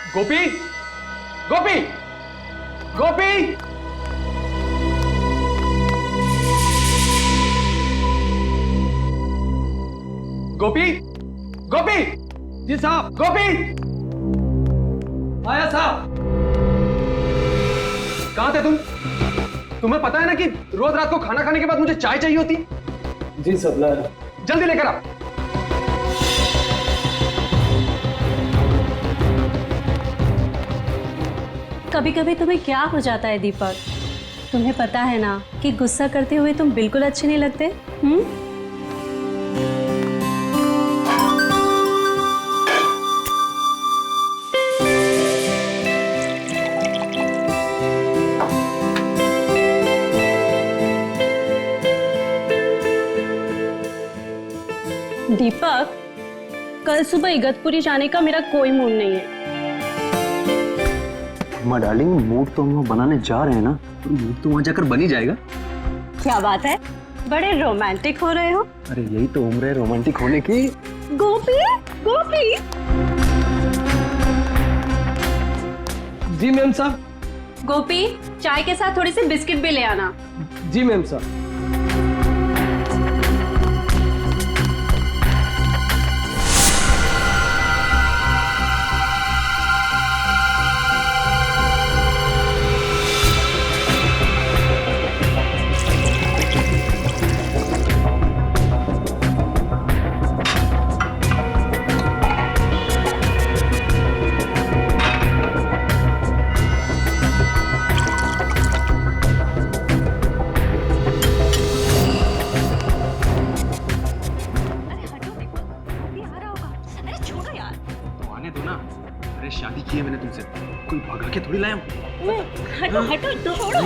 गोपी, गोपी, गोपी, गोपी, गोपी, जी साहब, गोपी, आया साहब। कहां थे तुम? तुम्हें पता है ना कि रोज रात को खाना खाने के बाद मुझे चाय चाहिए होती। जी सर, जल्दी लेकर आ। कभी कभी तुम्हें क्या हो जाता है दीपक? तुम्हें पता है ना कि गुस्सा करते हुए तुम बिल्कुल अच्छे नहीं लगते। दीपक, कल सुबह इगतपुरी जाने का मेरा कोई मूड नहीं है। माँ डार्लिंग, मूड तो हम लोग बनाने जा रहे हैं ना, तो मूड तो वहां जाकर बन ही जाएगा। क्या बात है, बड़े रोमांटिक हो रहे हो। अरे यही तो उम्र है रोमांटिक होने की। गोपी, गोपी। जी मैम साहब। गोपी, चाय के साथ थोड़ी सी बिस्किट भी ले आना। जी मैम साहब। शादी की है मैंने तुमसे, कोई भगा के थोड़ी लाया हूं। हटो हटो, छोड़ो।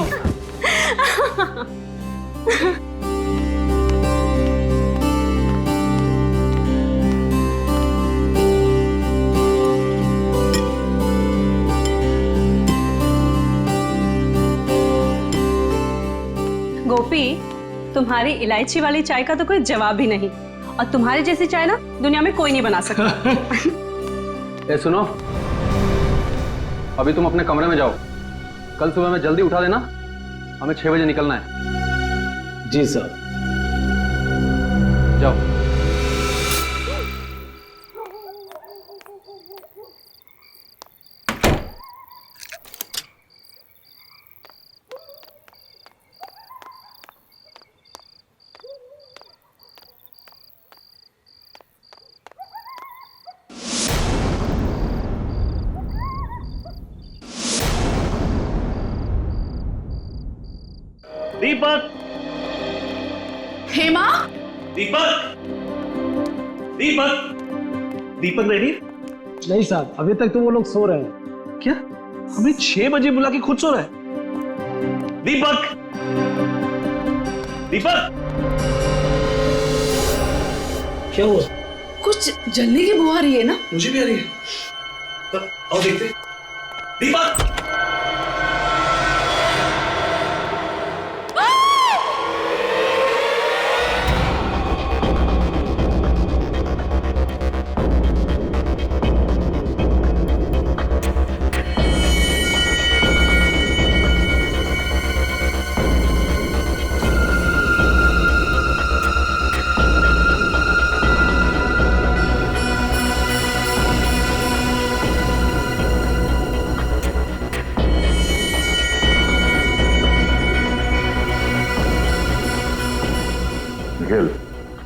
गोपी, तुम्हारी इलायची वाली चाय का तो कोई जवाब ही नहीं, और तुम्हारी जैसी चाय ना दुनिया में कोई नहीं बना सकता। ए सुनो, अभी तुम अपने कमरे में जाओ। कल सुबह में जल्दी उठा देना, हमें 6 बजे निकलना है। जी सर। जाओ। दीपक, हेमा, दीपक, दीपक, दीपक रेडी? नहीं साहब, अभी तक तो वो लोग सो रहे हैं। क्या? हमें 6 बजे बुला के खुद सो रहा है? दीपक, दीपक, क्या हुआ? कुछ जलने की बू आ रही है ना? मुझे भी आ रही है। तब आओ देखते। दीपक,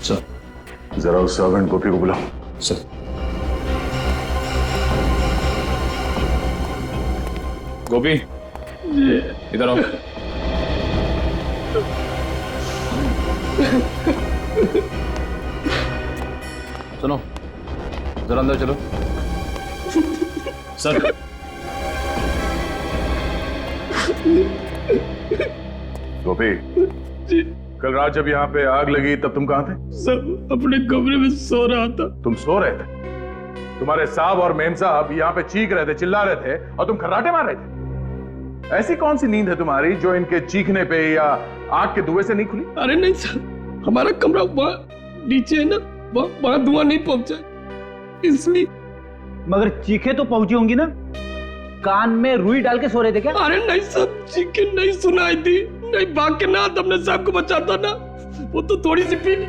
सर, जरा उस सर्वेंट गोपी को बुलाओ। सर। गोपी, इधर आओ। सुनो, जरा अंदर चलो। सर। गोपी, कल रात जब यहाँ पे आग लगी तब तुम कहाँ थे? सर, अपने कमरे में सो रहा था। तुम सो रहे थे? तुम्हारे साहब और मेम साहब यहाँ पे चीख रहे थे, चिल्ला रहे थे और तुम खर्राटे मार रहे थे। ऐसी कौन सी नींद है तुम्हारी जो इनके चीखने पे या आग के धुएं से नहीं खुली? अरे नहीं सर, हमारा कमरा वहाँ नीचे है ना, वहाँ धुआं नहीं पहुंचा इसलिए। मगर चीखे तो पहुंची होंगी ना? कान में रुई डाल के सो रहे थे क्या? अरे नहीं सब चिकन नहीं सुनाई थी, नहीं भाग के ना अपने साहब को बचाता ना, वो तो थोड़ी सी पी ली।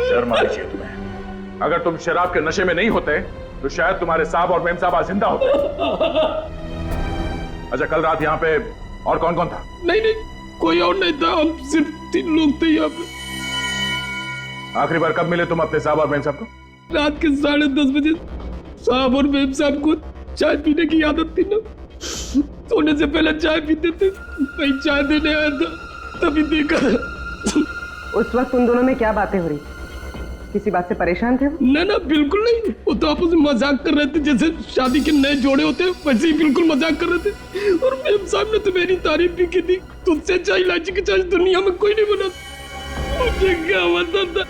शर्म आनी चाहिए तुम्हें। अगर तुम शराब के नशे में नहीं होते तो शायद तुम्हारे साहब और मेम साहब आज जिंदा होते। अच्छा कल रात यहाँ पे और कौन कौन था? नहीं नहीं कोई और नहीं था, हम सिर्फ 3 लोग थे यहाँ पे। आखिरी बार कब मिले तुम अपने साहब और मेम साहब को? रात के 10:30 बजे साहब और मेम साहब को चाय पीने की आदत थी ना, सोने से पहले चाय पीते थे। मैं चाय देने आया था तभी देखा। उस वक्त उन दोनों में क्या बातें हो रही? किसी बात से परेशान थे? ना ना बिल्कुल नहीं, वो तो आपस में मजाक कर रहे थे, जैसे शादी के नए जोड़े होते हैं वैसे ही बिल्कुल मजाक कर रहे थे। और मेम साहब ने तो मेरी तारीफ भी की थी, तुझसे चाय इलायची की चाय दुनिया में कोई नहीं बना। मुझे क्या पता था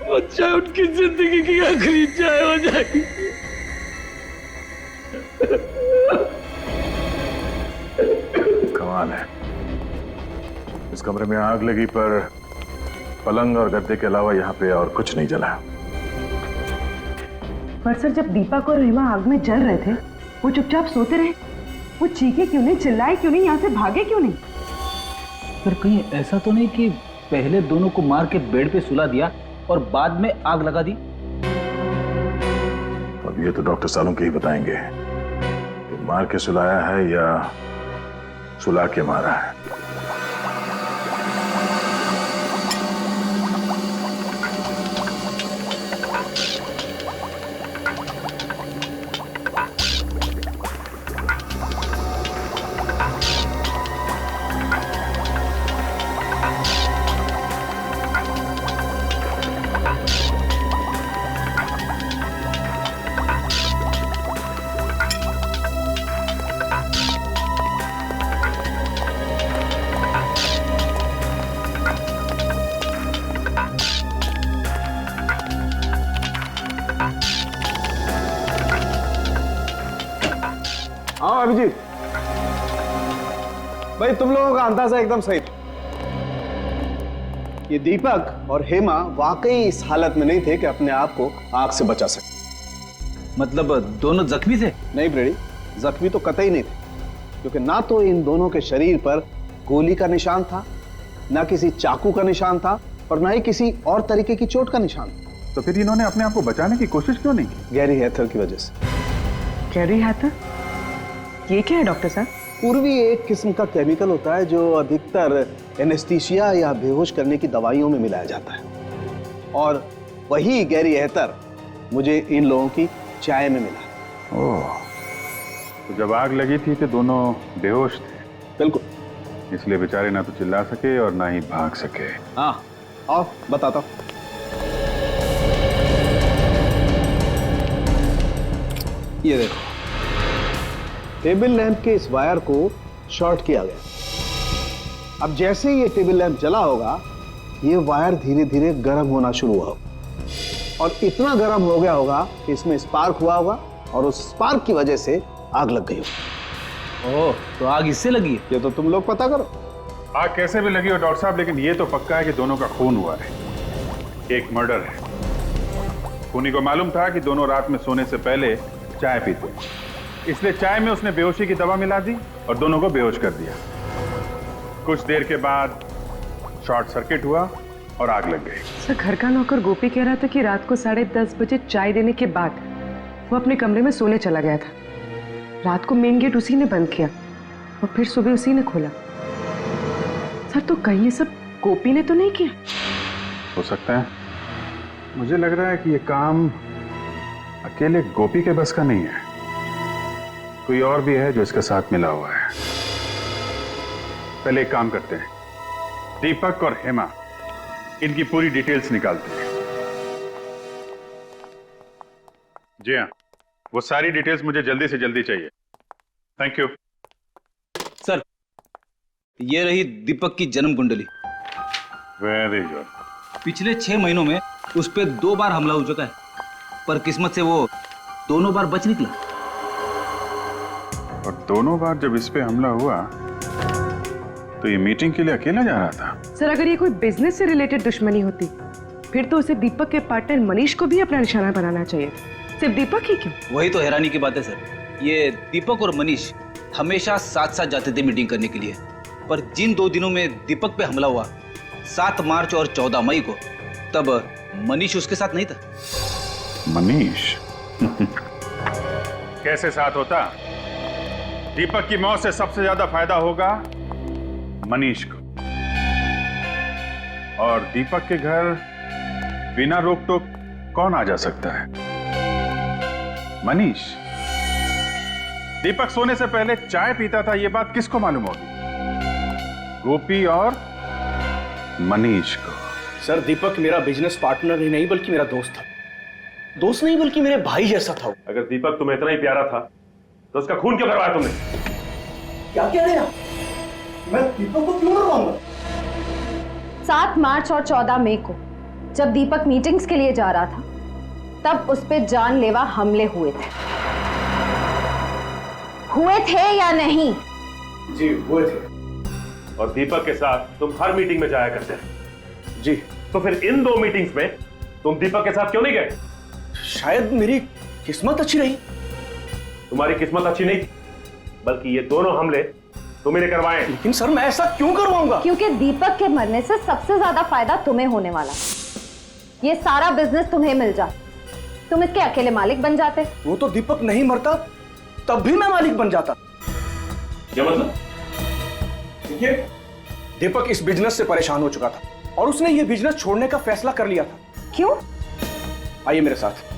वो चाय उनकी जिंदगी की आखिरी चाय हो जाएगी। कमाल है, इस कमरे में आग लगी पर पलंग और गद्दे के अलावा यहाँ पे और कुछ नहीं जला। पर सर जब दीपक और हेमा आग में जल रहे थे वो चुपचाप सोते रहे, वो चीखे क्यों नहीं, चिल्लाए क्यों नहीं, यहाँ से भागे क्यों नहीं? पर कहीं ऐसा तो नहीं कि पहले दोनों को मार के बेड पे सुला दिया और बाद में आग लगा दी? अब ये तो डॉक्टर सालों के ही बताएंगे कि मार के सुलाया है या सुला के मारा है। हाँ अभिजीत भाई, तुम लोगों का अंदाजा एकदम सही था। ये दीपक और हेमा वाकई इस हालत में नहीं थे कि अपने आप को आग से बचा सके। मतलब दोनों जख्मी थे? नहीं ब्रेडी, जख्मी तो कतई नहीं थे, क्योंकि ना तो इन दोनों के शरीर पर गोली का निशान था, ना किसी चाकू का निशान था, और ना ही किसी और तरीके की चोट का निशान था। तो फिर इन्होंने अपने आप को बचाने की कोशिश क्यों नहीं की? गैरी हैथर की वजह से। गैरी हैथर? ये क्या है डॉक्टर साहब? पूर्वी एक किस्म का केमिकल होता है जो अधिकतर एनेस्थीसिया या बेहोश करने की दवाइयों में मिलाया जाता है, और वही गैरी हैथर मुझे इन लोगों की चाय में मिला। ओह, तो जब आग लगी थी तो दोनों बेहोश थे? बिल्कुल, इसलिए बेचारे ना तो चिल्ला सके और ना ही भाग सके। हाँ आओ बताता हूं। ये देखो, टेबल लैंप के इस वायर को शॉर्ट किया गया। अब जैसे ही ये टेबल लैंप जला होगा, ये वायर धीरे धीरे गर्म होना शुरू हुआ और इतना गर्म हो गया होगा कि इसमें स्पार्क हुआ होगा, और उस स्पार्क की वजह से आग लग गई होगी। ओह, तो आग इससे लगी? ये तो तुम लोग पता करो। आग कैसे भी लगी हो डॉक्टर साहब, लेकिन ये तो पक्का है कि दोनों का खून हुआ है। एक मर्डर है। खूनी को मालूम था कि दोनों रात में सोने से पहले चाय पीते, इसलिए चाय में उसने बेहोशी की दवा मिला दी और दोनों को बेहोश कर दिया। कुछ देर के बाद शॉर्ट सर्किट हुआ और आग लग गई। सर घर का नौकर गोपी कह रहा था कि रात को 10:30 बजे चाय देने के बाद वो अपने कमरे में सोने चला गया था। रात को मेन गेट उसी ने बंद किया और फिर सुबह उसी ने खोला। सर तो कहीं ये सब गोपी ने तो नहीं किया? हो सकता है। मुझे लग रहा है कि ये काम अकेले गोपी के बस का नहीं है, कोई और भी है जो इसके साथ मिला हुआ है। पहले एक काम करते हैं, दीपक और हेमा इनकी पूरी डिटेल्स निकालते हैं। जी हाँ, वो सारी डिटेल्स मुझे जल्दी से जल्दी चाहिए। Thank you sir. ये रही दीपक की जन्म कुंडली। Very good. पिछले 6 महीनों में उस पर 2 बार हमला हो चुका है, पर किस्मत से वो दोनों बार बच निकला। और दोनों बार जब इस पे हमला हुआ तो ये मीटिंग के लिए अकेला जा रहा था। सर अगर ये कोई बिजनेस से रिलेटेड दुश्मनी होती फिर तो उसे दीपक के पार्टनर मनीष को भी अपना निशाना बनाना चाहिए, सिर्फ दीपक ही क्यों? वही तो हैरानी की बात है सर, ये दीपक और मनीष हमेशा साथ साथ जाते थे मीटिंग करने के लिए, पर जिन 2 दिनों में दीपक पे हमला हुआ 7 मार्च और 14 मई को, तब मनीष उसके साथ नहीं था। मनीष कैसे साथ होता? दीपक की मौत से सबसे ज्यादा फायदा होगा मनीष को, और दीपक के घर बिना रोक टोक कौन आ जा सकता है? मनीष। दीपक सोने से पहले चाय पीता था, यह बात किसको मालूम होगी? गोपी और मनीष को। सर दीपक मेरा बिजनेस पार्टनर ही नहीं बल्कि मेरा दोस्त था, दोस्त नहीं बल्कि मेरे भाई जैसा था। अगर दीपक तुम्हें इतना ही प्यारा था तो उसका खून क्यों करवाया तुमने? क्या कह रहे हैं? मैं दीपक को क्यों मरवाऊंगा? 7 मार्च और 14 मई को जब दीपक मीटिंग्स के लिए जा रहा था, तब उस पे जानलेवा हमले हुए थे या नहीं? जी हुए थे। और दीपक के साथ तुम हर मीटिंग में जाया करते थे। जी। तो फिर इन 2 मीटिंग्स में तुम दीपक के साथ क्यों नहीं गए? शायद मेरी किस्मत अच्छी रही। तुम्हारी किस्मत अच्छी नहीं, बल्कि ये दोनों हमले तुम्हें करवाए। लेकिन सर मैं ऐसा क्यों करवाऊंगा? क्योंकि दीपक के मरने से सबसे ज्यादा फायदा तुम्हें होने वाला, ये सारा बिजनेस तुम्हें मिल जाता, तुम इसके अकेले मालिक बन जाते। वो तो दीपक नहीं मरता तब भी मैं मालिक बन जाता। क्या मतलब? देखिए, दीपक इस बिजनेस से परेशान हो चुका था और उसने ये बिजनेस छोड़ने का फैसला कर लिया था। क्यों? आइए मेरे साथ।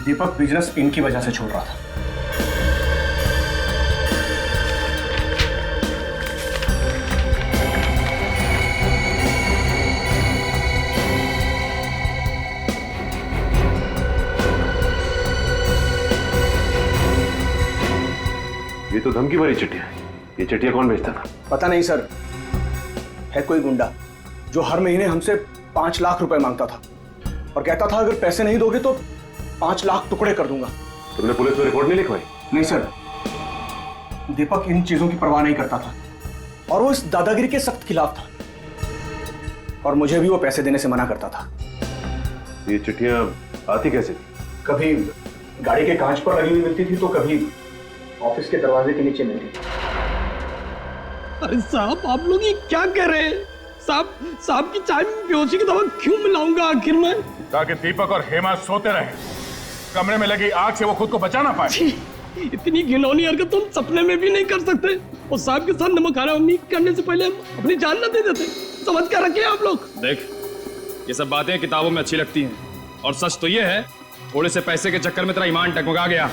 दीपक बिजनेस इनकी वजह से छोड़ रहा था। ये तो धमकी भरी चिट्ठियां है। ये चिट्ठियां कौन भेजता था? पता नहीं सर, है कोई गुंडा जो हर महीने हमसे 5 लाख रुपए मांगता था और कहता था अगर पैसे नहीं दोगे तो 5 लाख टुकड़े कर दूंगा। तुमने पुलिस में रिपोर्ट नहीं लिखवाई? नहीं सर, दीपक इन चीजों की परवाह नहीं करता था और वो इस दादागिरी के सख्त खिलाफ था, और मुझे भी वो पैसे देने से मना करता था। ये चिट्ठियां आती कैसे थी? कभी गाड़ी के कांच पर लगी हुई मिलती थी तो कभी ऑफिस के दरवाजे के नीचे मिलती थी। अरे साहब, आप लोग ये क्या कह रहे हैं? साहब की चाय में बेहोशी की दवा क्यों मिलाऊंगा आखिर में? ताकि दीपक और हेमा सोते रहे, कमरे में लगी आग से वो खुद को बचा ना पाए। इतनी घिनौनी हरकत तुम सपने में भी नहीं कर सकते। और साहब के साथ नमक हरामी करने से पहले हम अपनी जान न दे देते। समझ कर रखे आप लोग। देख, ये सब बातें किताबों में अच्छी लगती हैं, और सच तो ये है थोड़े से पैसे के चक्कर में तेरा ईमान टकमका गया।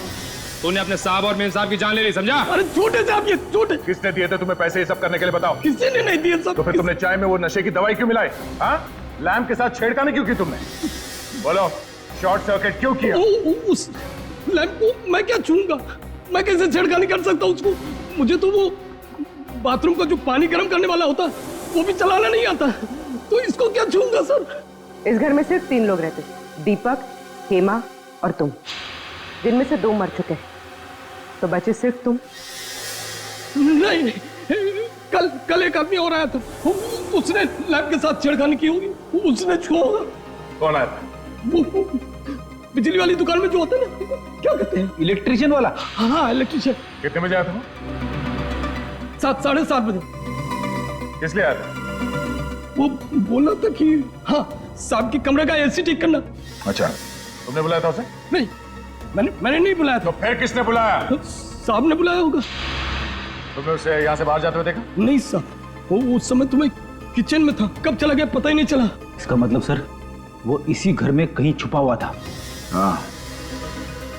तूने अपने साहब और मेरे साहब की जान ले ली, समझा? अरे झूठे साहब, ये झूठे। किसने दिए थे तुम्हें पैसे ये सब करने के लिए? बताओ। किसी ने नहीं दिए सब। तो फिर तुमने चाय में वो नशे की दवाई क्यों मिलाई? हाँ, लैम्प के साथ छेड़खानी क्यों की तुमने? बोलो, शॉर्ट सर्किट क्यों किया? उस लैम्प को मैं क्या छूंगा? मैं कैसे छेड़खानी कर सकता हूँ उसको? मुझे तो वो बाथरूम का जो पानी गर्म करने वाला होता वो भी चलाना नहीं आता, तो इसको क्या छूंगा सर? इस घर में सिर्फ 3 लोग रहते, दीपक, हेमा और तुम, जिनमें से 2 मर चुके हैं, तो बचे सिर्फ तुम। नहीं, कल एक आदमी और आया था, उसने लैब के साथ छेड़खानी की होगी, उसने छुआ होगा। कौन आया था? वो बिजली वाली दुकान में जो होता है ना, क्या कहते हैं? इलेक्ट्रिशियन वाला? हाँ, इलेक्ट्रिशियन। कितने बजे आया था? 7, 7:30 बजे। किस लिए आया था? वो बोला था कि हाँ, साहब के कमरे का एसी ठीक करना। अच्छा, तुमने बुलाया था उसे? नहीं, मैंने नहीं बुलाया था। तो फिर किसने बुलाया? साहब ने बुलाया होगा। तुमने उसे यहाँ से बाहर जाते हुए देखा? नहीं साहब, वो उस समय तुम्हें किचन में था, कब चला गया पता ही नहीं चला। इसका मतलब सर वो इसी घर में कहीं छुपा हुआ था। हाँ,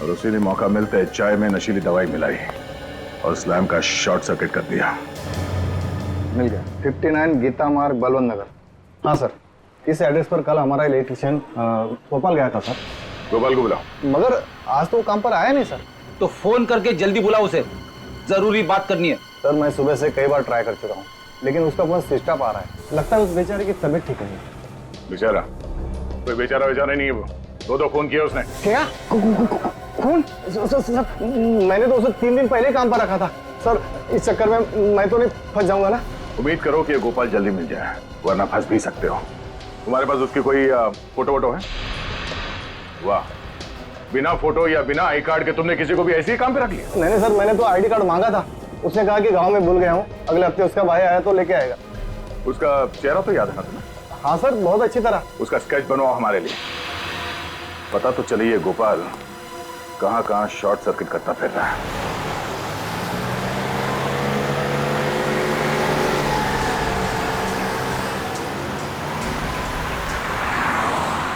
और उसी ने मौका मिलते चाय में नशीली दवाई मिलाई और स्लैम का शॉर्ट सर्किट कर दिया। मिल गया। 59 गीता मार्ग, बलवंत नगर। हाँ सर, इस एड्रेस पर कल हमारा इलेक्ट्रिशियन भोपाल गया था सर। गोपाल को बुलाओ। मगर आज तो काम पर आया नहीं सर। तो फोन करके जल्दी बुलाओ उसे, जरूरी बात करनी है। सर मैं सुबह से कई बार ट्राई कर चुका हूँ, लेकिन उसका फोन स्विच ऑफ आ रहा है। लगता है उस बेचारे की तबीयत ठीक नहीं है। बेचारा? कोई बेचारा नहीं है वो, 2 फोन किए उसने। क्या? खून सर, मैंने तो उसे 3 दिन पहले काम पर रखा था सर। इस चक्कर में मैं तो नहीं फंस जाऊंगा ना? उम्मीद करो कि ये गोपाल जल्दी मिल जाए, वरना फंस भी सकते हो। तुम्हारे पास उसकी कोई फोटो वोटो है? वाह, बिना फोटो या बिना आई कार्ड के तुमने किसी को भी ऐसे ही काम पे रख लिया? नहीं सर, मैंने तो आईडी कार्ड मांगा था। उसने कहा कि गांव में भूल गया हूँ, अगले हफ्ते उसका भाई आया तो लेके आएगा। उसका चेहरा तो याद है ना तुम्हें? हाँ सर, बहुत अच्छी तरह। उसका स्केच बनवाओ हमारे लिए, पता तो चले ये गोपाल कहां कहां शॉर्ट सर्किट करता फिर रहा है।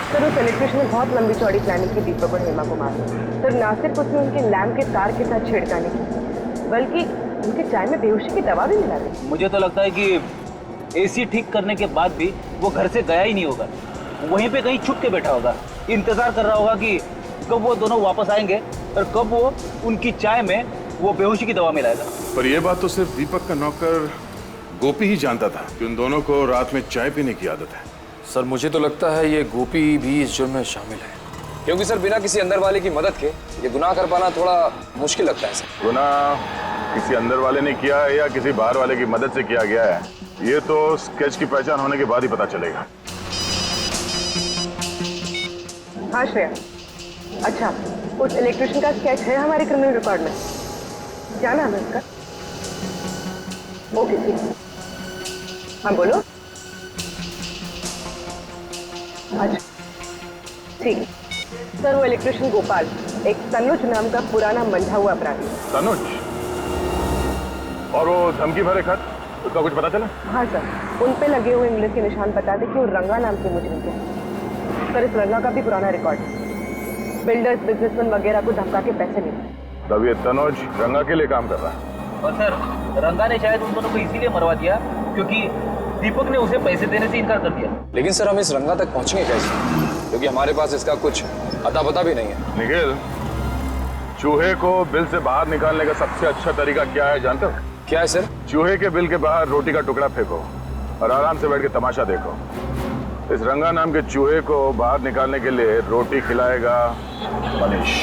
सर उस इलेक्ट्रिशियन ने बहुत लंबी चौड़ी प्लानिंग की दीपक और हेमा को मारने। सर ना सिर्फ उसने उनके लैम्प के तार के साथ छेड़खानी की, बल्कि उनके चाय में बेहोशी की दवा भी मिला दी। मुझे तो लगता है कि एसी ठीक करने के बाद भी वो घर से गया ही नहीं होगा, वहीं पे कहीं छुप के बैठा होगा, इंतजार कर रहा होगा कि कब वो दोनों वापस आएंगे और कब वो उनकी चाय में वो बेहोशी की दवा मिलाएगा। पर यह बात तो सिर्फ दीपक का नौकर गोपी ही जानता था कि उन दोनों को रात में चाय पीने की आदत है। सर मुझे तो लगता है ये गोपी भी इस जुर्म में शामिल है, क्योंकि सर बिना किसी अंदर वाले की मदद के ये गुनाह कर पाना थोड़ा मुश्किल लगता है सर। गुनाह किसी अंदर वाले ने किया है या किसी बाहर वाले की मदद से किया गया है, ये तो स्केच की पहचान होने के बाद ही पता चलेगा। हाँ श्रेया, अच्छा उस इलेक्ट्रिशियन का स्केच है हमारे क्रिमिनल रिकॉर्ड में? क्या नाम है उसका? ओके ठीक। हाँ बोलो। अच्छा ठीक। सर वो इलेक्ट्रिशियन गोपाल एक तनुज नाम का पुराना मंझा हुआ अपराधी। तनुज? और वो धमकी भरे खत, उसका कुछ पता चला? हाँ सर, उन पे लगे हुए इंग्लिश के निशान बताते कि वो रंगा नाम के मुजरिम थे। सर इस रंगा का भी पुराना रिकॉर्ड है, बिल्डर्स बिजनेसमैन वगैरह को धमका के पैसे लेते। तब ये तनुज रंगा के लिए काम कर रहा है। और सर रंगा ने शायद उन दोनों को इसीलिए मरवा दिया क्योंकि दीपक ने उसे पैसे देने से इनकार कर दिया। लेकिन सर हम इस रंगा तक पहुंचेंगे कैसे, क्योंकि हमारे पास इसका कुछ अता पता भी नहीं है। निखिल, चूहे को बिल से बाहर निकालने का सबसे अच्छा तरीका क्या है जानते हो? क्या है सर? चूहे के बिल के बाहर रोटी का टुकड़ा फेंको और आराम से बैठ के तमाशा देखो। इस रंगा नाम के चूहे को बाहर निकालने के लिए रोटी खिलाएगा मनीष,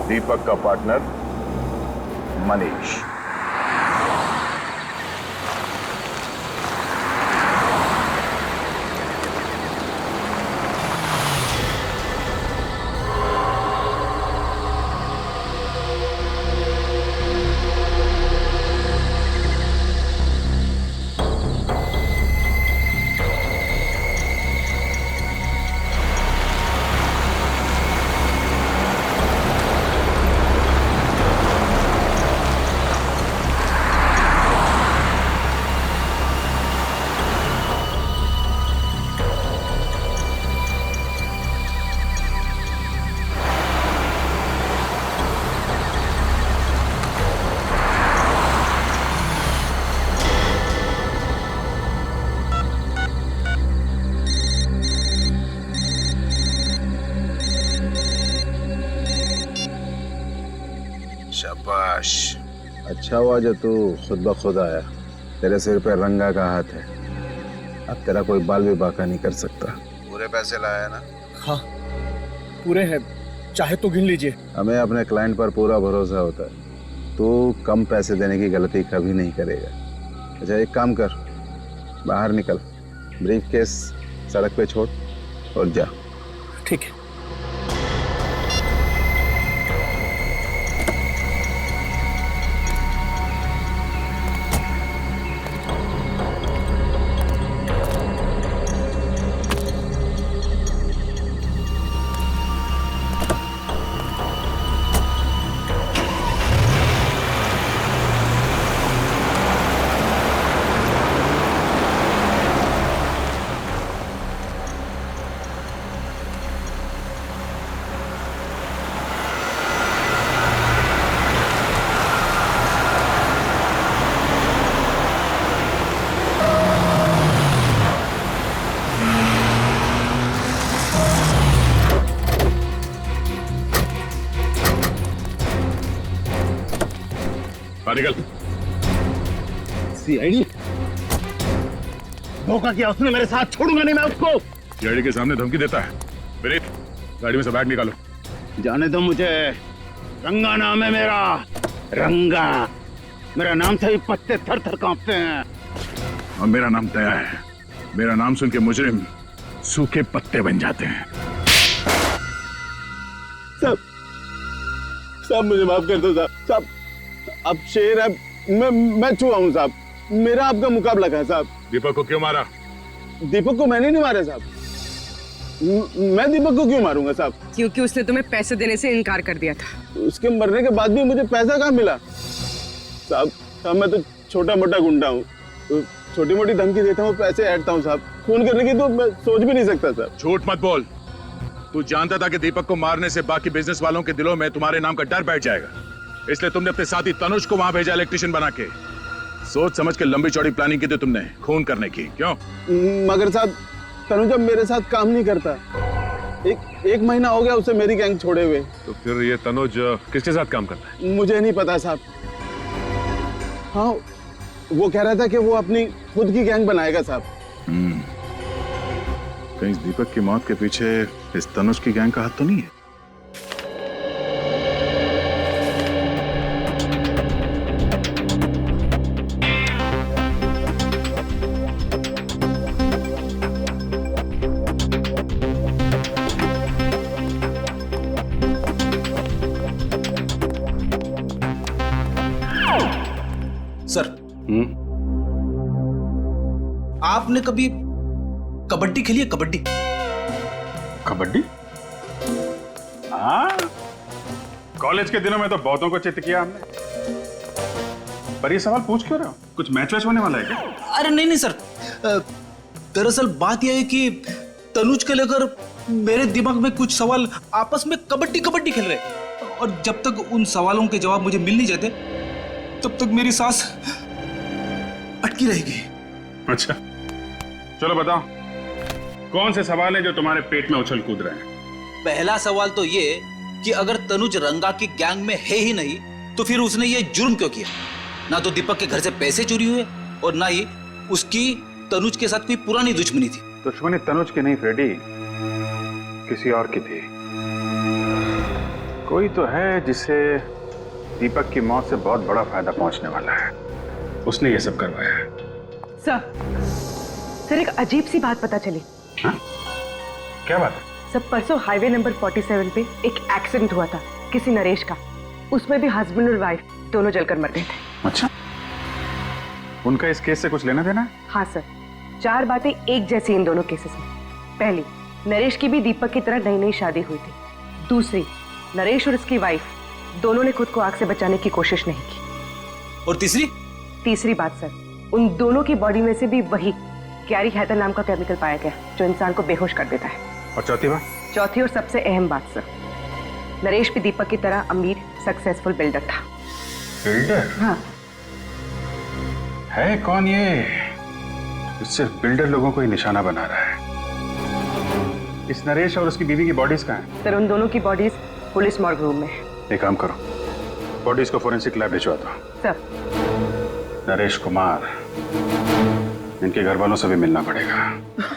दीपक का पार्टनर मनीष। शाबाश, अच्छा हुआ जो तू खुद ब खुद आया। तेरे सिर पे रंगा का हाथ है, अब तेरा कोई बाल भी बाका नहीं कर सकता। पूरे पैसे लाया ना? हाँ पूरे हैं, चाहे तो गिन लीजिए। हमें अपने क्लाइंट पर पूरा भरोसा होता है, तू कम पैसे देने की गलती कभी नहीं करेगा। अच्छा एक काम कर, बाहर निकल, ब्रीफ केस सड़क पे छोड़ और जा। ठीक है। निकल। सीआईडी धोखा किया उसने मेरे साथ, छोड़ूंगा नहीं मैं उसको। सीआईडी के सामने धमकी देता है। विनीत, गाड़ी में से बैग निकालो। जाने दो मुझे, रंगा नाम है मेरा, रंगा। मेरा नाम से ही पत्ते थर थर कांपते हैं। और मेरा नाम दया है। मेरा नाम सुन के मुजरिम सूखे पत्ते बन जाते हैं। साहब मुझे माफ कर दो साहब। साहब अब शेर है, मैं चूहा हूँ साहब। मेरा आपका मुकाबला है साहब। दीपक को क्यों मारा? दीपक को मैंने नहीं मारा साहब। मैं दीपक को क्यों मारूंगा साहब? क्योंकि उसने तुम्हें पैसे देने से इनकार कर दिया था। उसके मरने के बाद भी मुझे पैसा कहाँ मिला साहब? मैं तो छोटा मोटा गुंडा हूँ, तो छोटी मोटी धमकी देता हूँ, पैसे ऐडता हूँ साहब। खून करने की तो मैं सोच भी नहीं सकता साहब। झूठ मत बोल। तू जानता था कि दीपक को मारने से बाकी बिजनेस वालों के दिलों में तुम्हारे नाम का डर बैठ जाएगा, इसलिए तुमने अपने साथी तनुज को वहां भेजा इलेक्ट्रिशियन बना के। सोच समझ के लंबी चौड़ी प्लानिंग की थी तुमने खून करने की, क्यों? मगर साहब तनुज अब मेरे साथ काम नहीं करता। एक महीना हो गया उसे मेरी गैंग छोड़े हुए। तो फिर ये तनुज किसके साथ काम करता है? मुझे नहीं पता साहब। हाँ, वो कह रहा था कि वो अपनी खुद की गैंग बनाएगा साहब। कहीं इस दीपक की मौत के पीछे इस तनुज की गैंग का हाथ तो नहीं है? सर, आपने कभी कबड्डी खेली है? कबड्डी? कबड्डी? हाँ, कॉलेज के दिनों में तो बहुतों को चित किया हमने। पर ये सवाल पूछ क्यों रहे हो? कुछ मैच वैच होने वाला है क्या? अरे नहीं सर, दरअसल बात यह है कि तनुज को लेकर मेरे दिमाग में कुछ सवाल आपस में कबड्डी कबड्डी खेल रहे हैं, और जब तक उन सवालों के जवाब मुझे मिल नहीं जाते तब तक मेरी सांस अटकी रहेगी। अच्छा, चलो बताओ, कौन से सवाल है जो तुम्हारे पेट में उछल कूद रहे हैं? पहला सवाल तो ये कि अगर तनुज रंगा की गैंग में है ही नहीं तो फिर उसने ये जुर्म क्यों किया? ना तो दीपक के घर से पैसे चोरी हुए और ना ही उसकी तनुज के साथ कोई पुरानी दुश्मनी थी। दुश्मनी तनुज की नहीं फ्रेडी, किसी और की थी। कोई तो है जिसे दीपक की मौत से बहुत बड़ा फायदा पहुंचने वाला है, उसने ये सब करवाया है। सर एक अजीब सी बात पता चली। हाँ? क्या बात है? सब परसों हाईवे नंबर 47 पे एक एक्सीडेंट हुआ था किसी नरेश का। उसमें भी हस्बैंड और वाइफ दोनों जलकर मर गए थे। अच्छा, उनका इस केस से कुछ लेना देना है? हाँ सर, 4 बातें एक जैसी इन दोनों केसेस में। पहली, नरेश की भी दीपक की तरह नई नई शादी हुई थी। दूसरी, नरेश और उसकी वाइफ दोनों ने खुद को आग से बचाने की कोशिश नहीं की। और तीसरी बात सर, उन दोनों की बॉडी में से भी वही कैरी हैथर नाम का केमिकल पाया गया जो इंसान को बेहोश कर देता है। और चौथी बात? चौथी और सबसे अहम बात सर, नरेश भी दीपक की तरह अमीर सक्सेसफुल बिल्डर था। बिल्डर? हाँ। है कौन ये सिर्फ बिल्डर लोगों को ही निशाना बना रहा है? इस नरेश और उसकी बीवी की बॉडीज कहाँ हैं? सर उन दोनों की बॉडीज पुलिस मॉर्ग रूम में है। एक काम करो, बॉडीज को फोरेंसिक लैब भिजवा दो। सर नरेश कुमार, इनके घर वालों से भी मिलना पड़ेगा।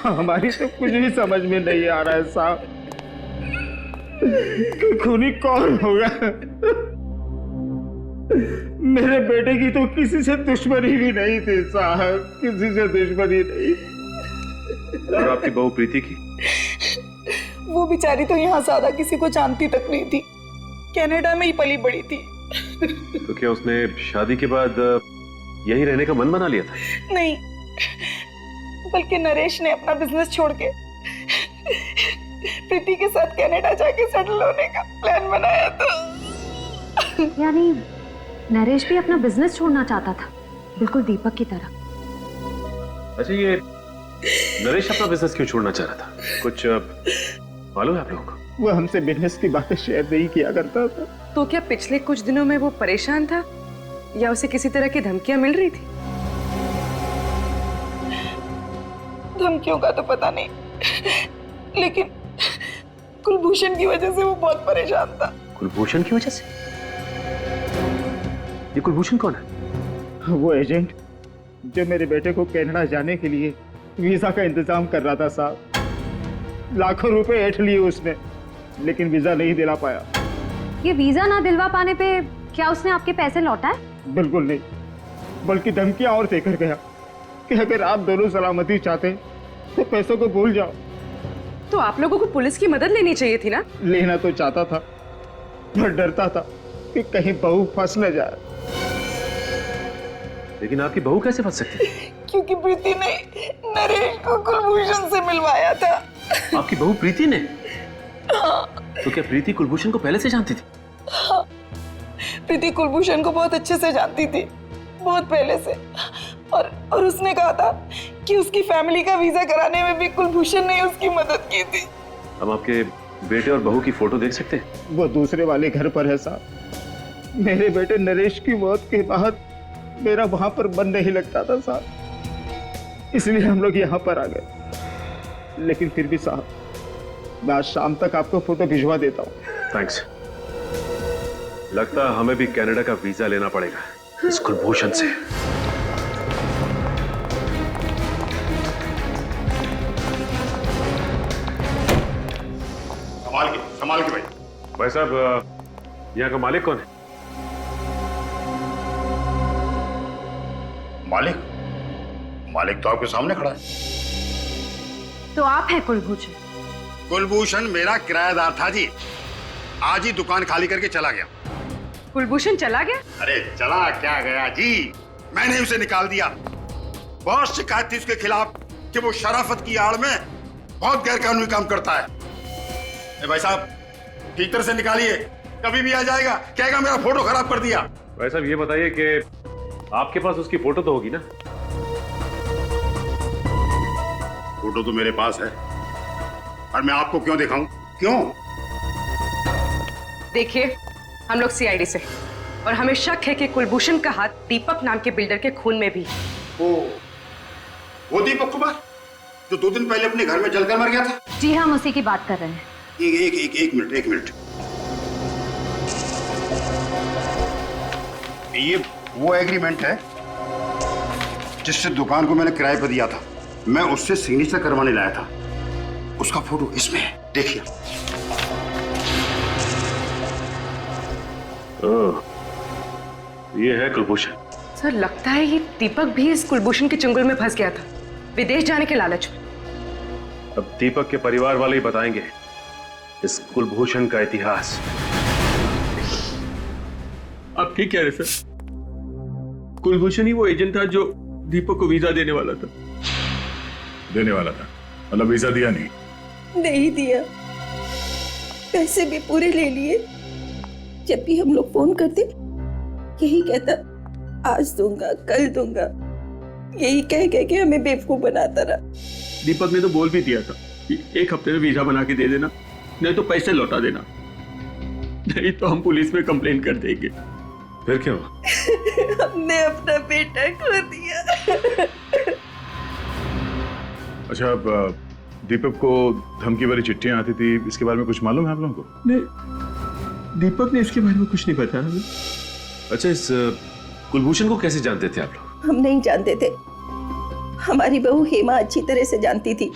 हमारी तो कुछ भी समझ में नहीं आ रहा है साहब कि खूनी कौन होगा। मेरे बेटे की तो किसी से दुश्मनी भी नहीं थी साहब, किसी से दुश्मनी नहीं। और आपकी बहू प्रीति की? वो बेचारी तो यहाँ ज्यादा किसी को जानती तक नहीं थी, कनाडा में ही पली बड़ी थी। तो क्या उसने शादी के बाद यही रहने का मन बना लिया था? नहीं, बल्कि नरेश ने अपना बिजनेस छोड़ के प्रीति के साथ कनाडा जाके सेटल होने का प्लान बनाया था। यानी नरेश भी अपना बिजनेस छोड़ना चाहता था, बिल्कुल दीपक की तरह। अच्छा, ये नरेश अपना बिजनेस क्यों छोड़ना चाह रहा था? कुछ मालूम है आप लोगों को? वो हमसे बिजनेस की बातें शेयर नहीं किया करता था। तो क्या पिछले कुछ दिनों में वो परेशान था या उसे किसी तरह की धमकियां मिल रही थी? धमकियों का तो पता नहीं, लेकिन कुलभूषण की वजह से वो बहुत परेशान था। कुलभूषण की वजह से? ये कुलभूषण कौन है? वो एजेंट जो मेरे बेटे को कनाडा जाने के लिए वीजा का इंतजाम कर रहा था साहब। लाखों रुपए ऐंठ लिए उसने, लेकिन वीजा नहीं दिला पाया। ये वीजा ना दिलवा पाने पे क्या उसने आपके पैसे लौटाए? बिल्कुल नहीं, बल्कि धमकियां और देकर गया कि अगर आप दोनों सलामती चाहते तो पैसों को भूल जाओ। तो आप लोगों को पुलिस की मदद लेनी चाहिए थी ना? लेना तो चाहता था, पर डरता था कि कहीं बहू फंस न जाए। लेकिन आपकी बहू कैसे फंस सकती है? क्योंकि प्रीति ने नरेश को कुलभूषण से मिलवाया था। आपकी बहू प्रीति ने? तो क्या प्रीति कुलभूषण को पहले से जानती थी? हाँ, प्रीति कुलभूषण को बहुत अच्छे से जानती थी, बहुत पहले से। और उसने कहा था कि उसकी फैमिली का वीजा कराने में भी कुलभूषण ने उसकी मदद की थी। हम आपके बेटे और बहू की फोटो देख सकते हैं? वो दूसरे वाले घर पर है साहब। मेरे बेटे नरेश की मौत के बाद मेरा वहां पर मन नहीं लगता था साहब, इसलिए हम लोग यहाँ पर आ गए। लेकिन फिर भी साहब, मैं आज शाम तक आपको फोटो भिजवा देता हूँ। थैंक्स। लगता है हमें भी कनाडा का वीजा लेना पड़ेगा इस कुलभूषण से। संभाल के भाई। भाई साहब, यहाँ का मालिक कौन है? मालिक तो आपके सामने खड़ा है। तो आप हैं कुलभूषण? कुलभूषण मेरा किराएदार था जी, आज ही दुकान खाली करके चला गया। कुलभूषण चला गया? अरे चला क्या गया जी, मैंने उसे निकाल दिया। बहुत शिकायत थी उसके खिलाफ कि वो शराफत की आड़ में बहुत गैरकानूनी काम करता है। भाई साहब, ठीक तरह से निकालिए, कभी भी आ जाएगा, कहेगा मेरा फोटो खराब कर दिया। भाई साहब, ये बताइए कि आपके पास उसकी फोटो तो होगी ना? फोटो तो मेरे पास है, और मैं आपको क्यों दिखाऊं? क्यों? देखिए, हम लोग सीआईडी से, और हमें शक है कि कुलभूषण का हाथ दीपक नाम के बिल्डर के खून में भी। वो दीपक कुमार जो 2 दिन पहले अपने घर में जलकर मर गया था? जी हम उसी की बात कर रहे हैं। एक मिनट। ये वो एग्रीमेंट है जिससे दुकान को मैंने किराए पर दिया था। मैं उससे सिग्नेचर करवाने लाया था। उसका फोटो इसमें है, देखिए। ये है कुलभूषण। सर, लगता है ये दीपक भी इस कुलभूषण के चंगुल में फंस गया था, विदेश जाने के लालच में। अब दीपक के परिवार वाले ही बताएंगे इस कुलभूषण का इतिहास। आप ठीक कह रहे सर, कुलभूषण ही वो एजेंट था जो दीपक को वीजा देने वाला था। मतलब वीजा दिया नहीं दिया, पैसे भी पूरे ले लिए। जब भी हम लोग फोन करते यही कहता, आज दूंगा, कल दूंगा, यही कह के हमें बेवकूफ बनाता रहा। दीपक ने तो बोल भी दिया था कि 1 हफ्ते में वीजा बना के दे देना, नहीं तो पैसे लौटा देना, नहीं तो हम पुलिस में कंप्लेन कर देंगे। फिर क्या हुआ? हमने अपना बेटा खो दिया। अच्छा, अब दीपक को धमकी वाली चिट्ठियां आती थी, इसके बारे में कुछ मालूम है आप लोगों को? नहीं, दीपक ने इसके बारे में कुछ नहीं बताया हमें। अच्छा, इस कुलभूषण को कैसे जानते थे आप लोग? हम नहीं जानते थे, हमारी बहू हेमा अच्छी तरह से जानती थी,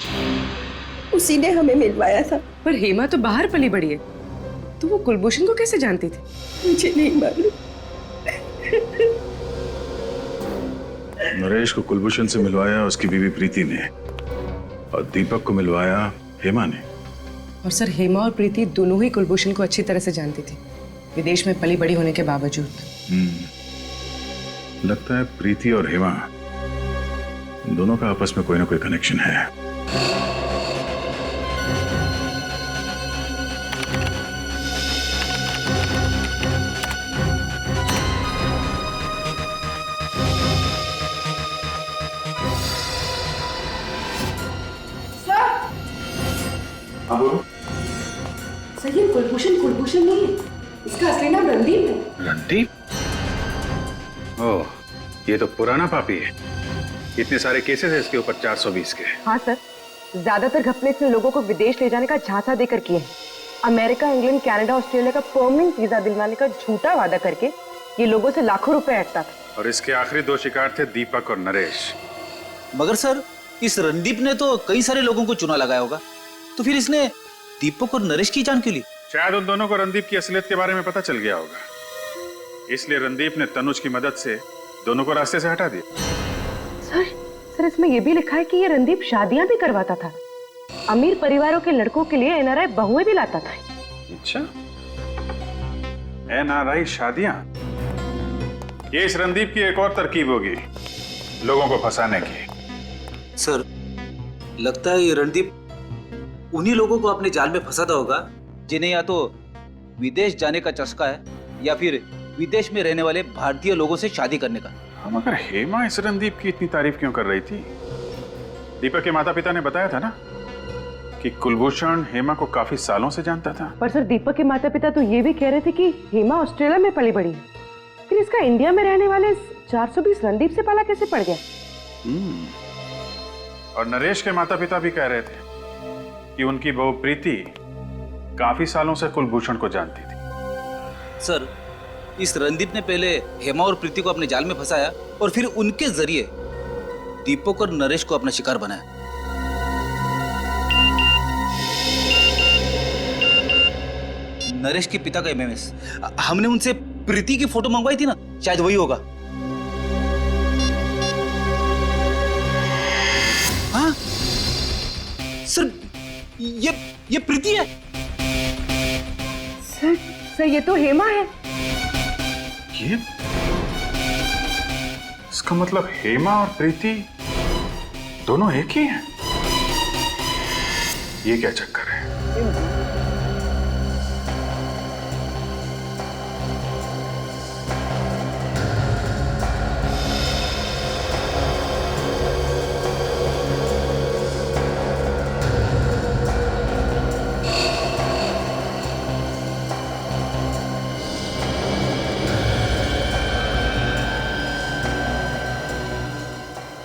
उसी ने हमें मिलवाया था। पर हेमा तो बाहर पली बड़ी है, तो वो कुलभूषण को कैसे जानती थी? मुझे नहीं मालूम। नरेश को कुलभूषण से मिलवाया उसकी बीवी प्रीति ने, और दीपक को मिलवाया हेमा ने। और सर, हेमा और प्रीति दोनों ही कुलभूषण को अच्छी तरह से जानती थी, विदेश में पली बड़ी होने के बावजूद। लगता है प्रीति और हेमा दोनों का आपस में कोई ना कोई कनेक्शन है। हाँ बोलो। सर, ये कुलभूषण नहीं है, इसका असली नाम रणदीप है। रणदीप? ओह, ये तो पुराना पापी है। इतने सारे केसेस हैं इसके ऊपर, 420 के। हाँ सर, ज्यादातर घपले इसने लोगों को विदेश ले जाने का झांसा देकर किए हैं। अमेरिका, इंग्लैंड, कनाडा, ऑस्ट्रेलिया का परमानेंट वीजा दिलवाने का झूठा वादा करके ये लोगों से लाखों रुपए ऐंठता था। और इसके आखिरी 2 शिकार थे दीपक और नरेश। मगर सर, इस रणदीप ने तो कई सारे लोगों को चुना लगाया होगा, तो फिर इसने दीपक और नरेश की जान क्यों ली? शायद उन दोनों को रणदीप की असलियत के बारे में पता चल गया होगा, इसलिए रणदीप ने तनुज की मदद से दोनों को रास्ते से हटा दिया। सर इसमें यह भी लिखा है कि ये रणदीप शादियां भी करवाता था, अमीर परिवारों के लड़कों के लिए एनआरआई बहुएं भी लाता था। अच्छा, एनआरआई शादियां? ये इस रणदीप की एक और तरकीब होगी लोगों को फंसाने की। सर, लगता है ये रणदीप उन्हीं लोगों को अपने जाल में फंसाता होगा जिन्हें या तो विदेश जाने का चस्का है या फिर विदेश में रहने वाले भारतीय लोगों से शादी करने का। हम अगर हेमा इस रणदीप की इतनी तारीफ क्यों कर रही थी? दीपक के माता पिता ने बताया था ना कि कुलभूषण हेमा को काफी सालों से जानता था। पर सर दीपक के माता पिता तो ये भी कह रहे थे कि हेमा ऑस्ट्रेलिया में पली बड़ी है, फिर इसका इंडिया में रहने वाले 420 रणदीप से पाला कैसे पड़ गया? और नरेश के माता पिता भी कह रहे थे कि उनकी बहू प्रीति काफी सालों से कुलभूषण को जानती थी। सर, इस रणदीप ने पहले हेमा और प्रीति को अपने जाल में फंसाया और फिर उनके जरिए दीपक और नरेश को अपना शिकार बनाया। नरेश के पिता का एमएमएस, हमने उनसे प्रीति की फोटो मंगवाई थी ना, शायद वही होगा। हाँ सर, ये प्रीति है। सर ये तो हेमा है। ये इसका मतलब हेमा और प्रीति दोनों एक ही हैं। ये क्या चक्कर है?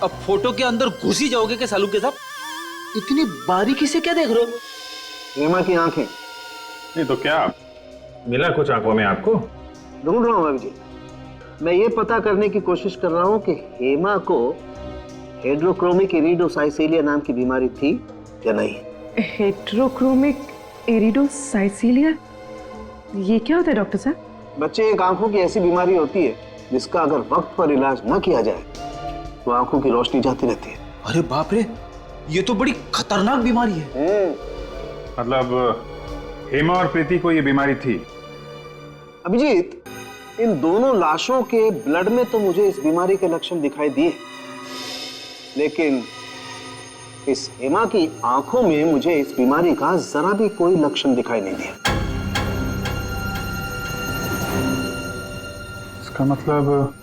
अब फोटो के अंदर घुस ही जाओगे क्या सालू के साथ? इतनी बारीकी से क्या देख रहे हो? हेमा की आंखें। नहीं तो क्या मिला कुछ आंखों में आपको? ढूंढ रहा हूं अभिजीत। मैं ये पता करने की कोशिश कर रहा हूं कि हेमा को हेड्रोक्रोमिक इरिडोसाइसिलिया नाम की बीमारी थी या नहीं। हेड्रोक्रोमिक इरिडोसाइसिलिया, ये क्या होता है डॉक्टर साहब? बच्चे, एक आंखों की ऐसी बीमारी होती है जिसका अगर वक्त पर इलाज न किया जाए तो आंखों की रोशनी जाती रहती है। अरे बाप रे, ये तो बड़ी खतरनाक बीमारी है। मतलब हेमा और प्रीति को ये बीमारी थी? अभिजीत, इन दोनों लाशों के ब्लड में तो मुझे इस बीमारी के लक्षण दिखाई दिए, लेकिन इस हेमा की आंखों में मुझे इस बीमारी का जरा भी कोई लक्षण दिखाई नहीं दिया। इसका मतलब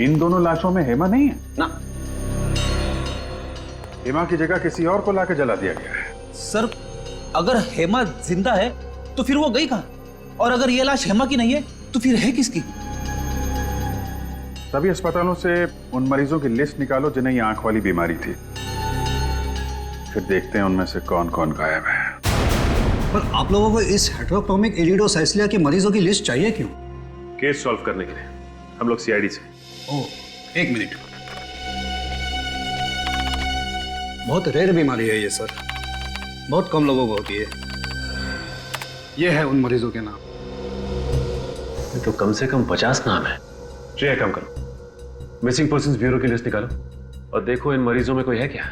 इन दोनों लाशों में हेमा नहीं है ना। हेमा की जगह किसी और को लाके जला दिया गया है। सर, अगर हेमा जिंदा है तो फिर वो गई कहां? और अगर ये लाश हेमा की नहीं है तो फिर है किसकी? सभी अस्पतालों से उन मरीजों की लिस्ट निकालो जिन्हें ये आंख वाली बीमारी थी, फिर देखते हैं उनमें से कौन कौन गायब है। पर आप लोगों को इस हेट्रोक्रोमिक इरिडोसाइसिलिया के मरीजों की लिस्ट चाहिए क्यों? केस सॉल्व करने के लिए। हम लोग सीआईडी से। ओह, एक मिनट। बहुत रेयर बीमारी है ये सर, बहुत कम लोगों को होती है। ये है उन मरीजों के नाम। तो कम से कम 50 नाम है। श्रेया, काम करो, मिसिंग पर्संस ब्यूरो की लिस्ट निकालो और देखो इन मरीजों में कोई है क्या।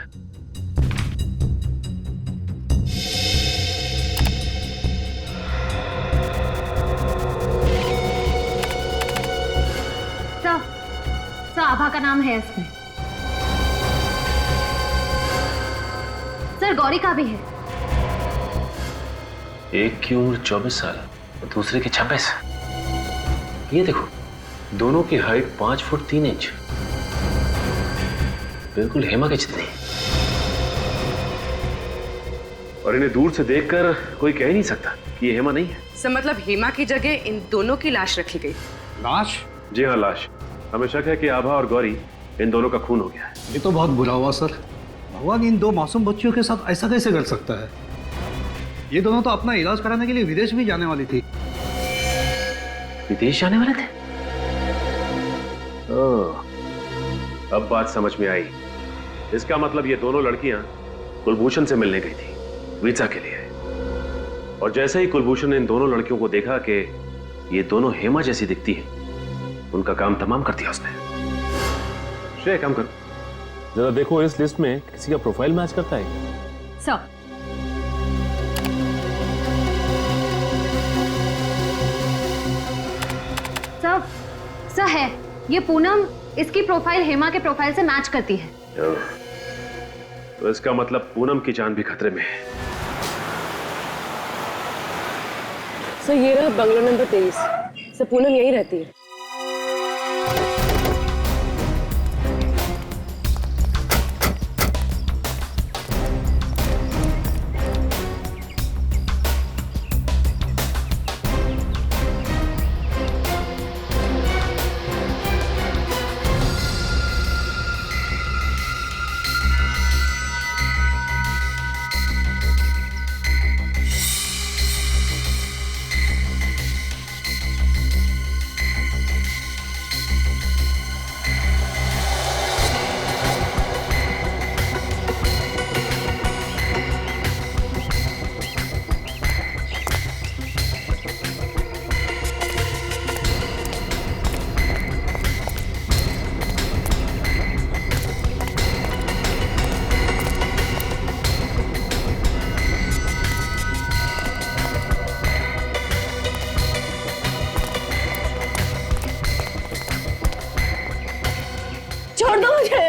सर, आभा का नाम है इसमें। सर, गौरी का भी है। एक की उम्र 24 साल और दूसरे की 26। ये देखो, दोनों की हाइट 5 फुट 3 इंच, बिल्कुल हेमा के जितनी। और इन्हें दूर से देखकर कोई कह ही नहीं सकता कि ये हेमा नहीं है। सर मतलब हेमा की जगह इन दोनों की लाश रखी गई। लाश? जी हाँ, लाश। हमें शक है कि आभा और गौरी, इन दोनों का खून हो गया है। ये तो बहुत बुरा हुआ सर। भगवान इन दो मासूम बच्चियों के साथ ऐसा कैसे कर सकता है? ये दोनों तो अपना इलाज कराने के लिए विदेश भी जाने वाली थी। विदेश जाने वाले थे? अब बात समझ में आई। इसका मतलब ये दोनों लड़कियां कुलभूषण से मिलने गई थी वीजा के लिए। और जैसे ही कुलभूषण ने इन दोनों लड़कियों को देखा कि ये दोनों हेमा जैसी दिखती है, उनका काम तमाम कर दिया उसने। श्रेय, काम कर। जरा देखो इस लिस्ट में किसी का प्रोफाइल मैच करता है। सर, सर है, ये पूनम इसकी प्रोफाइल हेमा के प्रोफाइल से मैच करती है। तो इसका मतलब पूनम की जान भी खतरे में है। सर ये रहा बंगला नंबर 23। सर पूनम यही रहती है।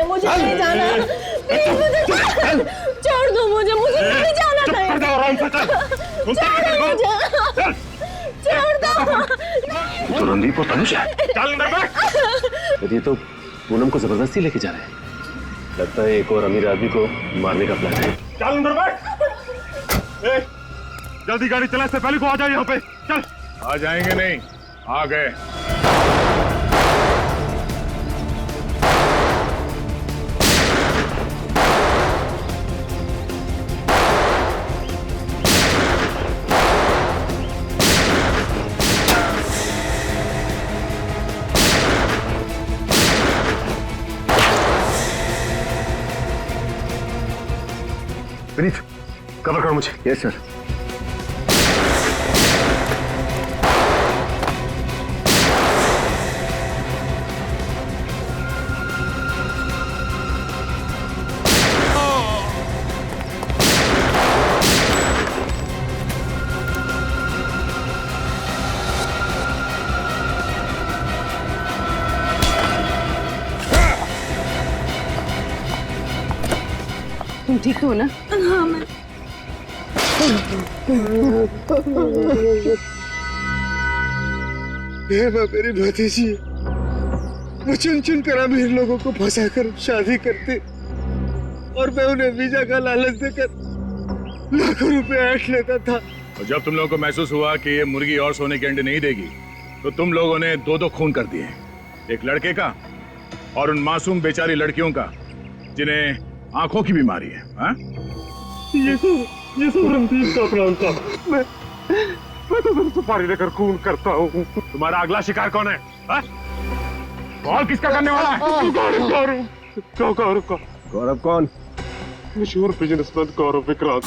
मुझे नहीं जाना, प्लीज मुझे छोड़ दो, मुझे नहीं जाना कहीं। छोड़ दो। तो रणदीप और तनुज है। ये तो पूनम को जबरदस्ती लेके जा रहे हैं। लगता है एक और अमीर आदमी को मारने का प्लान है। चल अंदर बैठ। जल्दी गाड़ी चला, इससे पहले को आ जाओ यहाँ पे। चल। आ जाएंगे नहीं, आ गए। विनीत, कवर करो मुझे। Yes sir. तुम ठीक तो हो ना? हाँ मैं। मेरी भतीजी वो चुन चुन कर अमीर लोगों को फंसा कर शादी करते और मैं उन्हें वीजा का लालच देकर लाखों रुपए ऐंठ लेता था। और जब तुम लोगों को महसूस हुआ कि ये मुर्गी और सोने के अंडे नहीं देगी, तो तुम लोगों ने दो दो खून कर दिए, एक लड़के का और उन मासूम बेचारी लड़कियों का जिन्हें आंखों की बीमारी है। हाँ? ये सब रणदीप का प्लान था। मैं तो सिर्फ सुपारी लेकर खून करता हूँ। तुम्हारा अगला शिकार कौन है? कौन किसका करने वाला है? गौरव कौन? मशहूर बिजनेसमैन गौरव विक्रांत।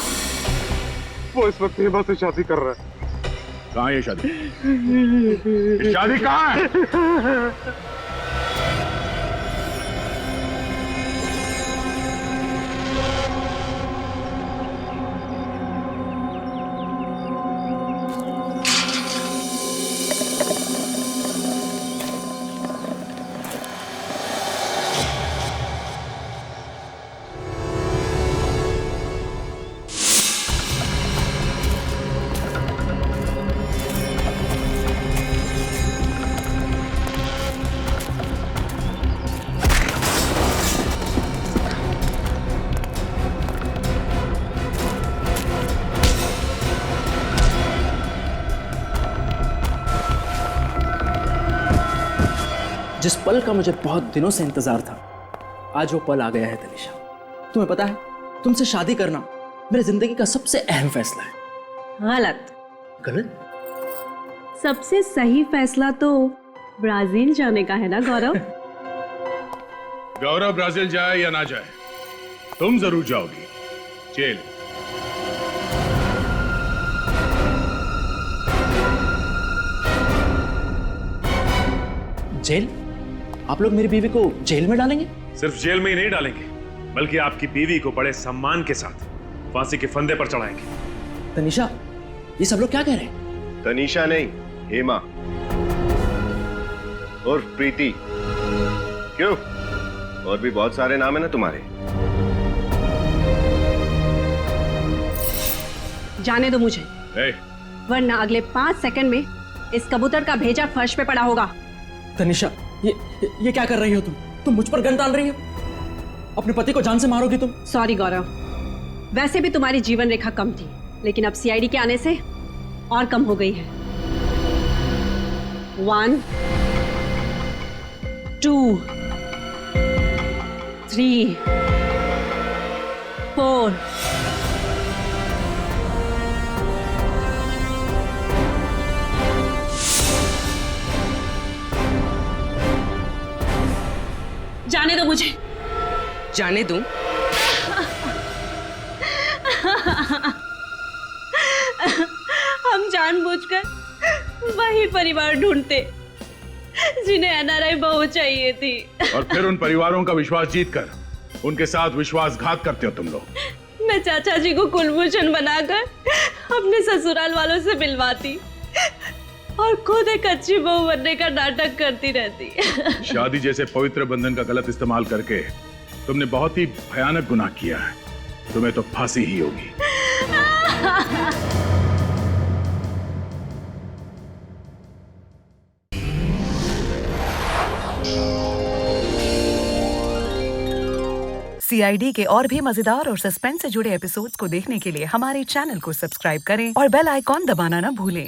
वो इस वक्त हेमा से शादी कर रहा है। कहाँ है ये शादी? ये शादी कहाँ है? जिस पल का मुझे बहुत दिनों से इंतजार था, आज वो पल आ गया है तनिषा। तुम्हें पता है, तुमसे शादी करना मेरी जिंदगी का सबसे अहम फैसला है। गलत। गलत? सबसे सही फैसला तो ब्राजील जाने का है ना गौरव? गौरव ब्राजील जाए या ना जाए, तुम जरूर जाओगी जेल। जेल? आप लोग मेरी बीवी को जेल में डालेंगे? सिर्फ जेल में ही नहीं डालेंगे, बल्कि आपकी बीवी को बड़े सम्मान के साथ फांसी के फंदे पर चढ़ाएंगे। तनिषा, ये सब लोग क्या कह रहे हैं? तनीषा नहीं, हेमा और प्रीति। क्यों, और भी बहुत सारे नाम है ना तुम्हारे। जाने दो मुझे, ए, वरना अगले 5 सेकंड में इस कबूतर का भेजा फर्श पे पड़ा होगा। तनिषा, ये क्या कर रही हो तुम? तुम मुझ पर गन डाल रही हो? अपने पति को जान से मारोगी तुम? सॉरी गौरव, वैसे भी तुम्हारी जीवन रेखा कम थी, लेकिन अब सीआईडी के आने से और कम हो गई है। 1 2 3 4 जाने दो मुझे। जाने दूं? हम जानबूझकर वही परिवार ढूंढते जिन्हें एनआरआई बहू चाहिए थी, और फिर उन परिवारों का विश्वास जीतकर उनके साथ विश्वासघात करते हो तुम लोग। मैं चाचा जी को कुलभूषण बनाकर अपने ससुराल वालों से मिलवाती और खुद एक अच्छी बहू बनने का नाटक करती रहती। शादी जैसे पवित्र बंधन का गलत इस्तेमाल करके तुमने बहुत ही भयानक गुनाह किया है। तुम्हें तो फांसी ही होगी। सीआईडी के और भी मजेदार और सस्पेंस से जुड़े एपिसोड्स को देखने के लिए हमारे चैनल को सब्सक्राइब करें और बेल आइकॉन दबाना ना भूलें।